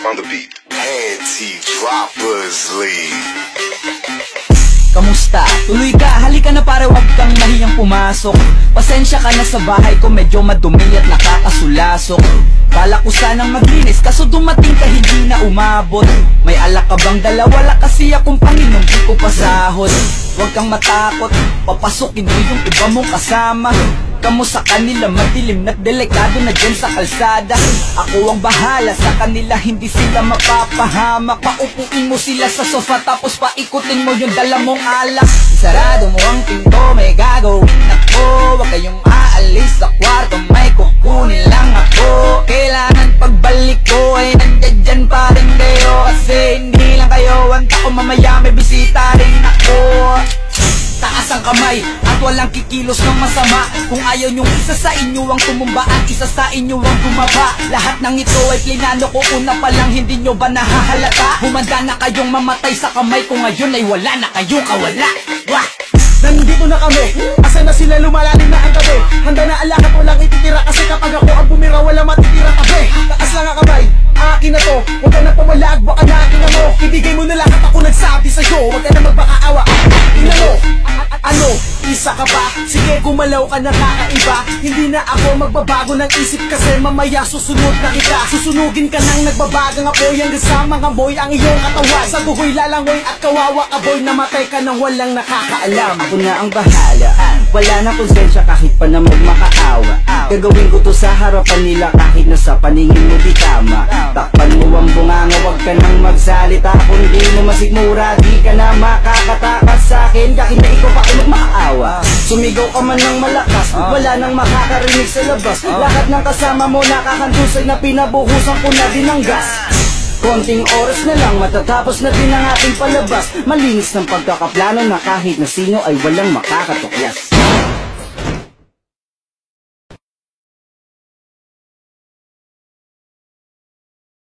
on the beat. Panty Droppers League. Kamusta? Tuloy ka, halika na para wag kang mahiyang pumasok. Pasensya ka na sa bahay ko, medyo madumi at nakakasulasok. Bala ko sanang maglinis, kaso dumating ka hindi na umabot. May alak ka bang dala? Wala kasi akong Panginoon, di ko pasahod. Huwag kang matakot, papasukin mo yung iba mong kasama. Kamu sa kanila madilim at delikado na dyan sa kalsada. Ako ang bahala sa kanila, hindi sila mapapahamak. Paupuin mo sila sa sofa tapos paikutin mo yung dala mong alak. Sarado mo ang pinto, may gago. Nako, wag kayong aalis sa kwarto, may kukunin lang ako. Kailangan pagbalik ko ay nandiyan dyan pa rin kayo. Kasi hindi lang kayo, anta ko mamaya may bisita rin ako. Taas ang kamay at walang kikilos ng masama. Kung ayaw nyong isa sa inyo ang tumumba at isa sa inyo ang tumaba. Lahat ng ito ay plinano ko una pa lang, hindi nyo ba nahahalata? Humanda na kayong mamatay sa kamay ko ngayon ay wala na kayong kawala. Wah! Nandito na kami, asa na sila, lumalalim na ang gabi. Handa na alakat, walang ititira, kasi kapag ako ang bumira, wala matitira tabi. Taas lang ang kamay, akin na to. Huwag ka na pamalag, baka na akin na mo. Ibigay mo na lahat, ako nagsabi sa'yo. Huwag ka na magbakaawa, ina mo. Ano, isa ka ba? Sige, gumalaw ka na kakaiba. Hindi na ako magbabago ng isip, kasi mamaya susunod na kita. Susunugin ka nang nagbabagang apoy, hanggang sa mga boy ang iyong katawan. Sa buhoy lalangoy at kawawa ka boy, namatay ka nang walang nakakaalam. Ako na ang bahala, wala na konsensya kahit pa na magmakaawa. Gagawin ko to sa harapan nila kahit na sa paningin mo di tama. Takpan mo ang bunganga, wag ka nang magsalita. Kung di mo masigmura, di ka na makakatakas sa akin kahit na ikaw pa magmakaawa. Sumigaw ka man ng malakas, wala nang makakarinig sa labas. Lahat ng kasama mo nakakandusay na pinabuhusan ko na din ng gas. Konting oras na lang matatapos na din ang ating palabas. Malinis ng pagkakaplano na kahit na sino ay walang makakatuklas.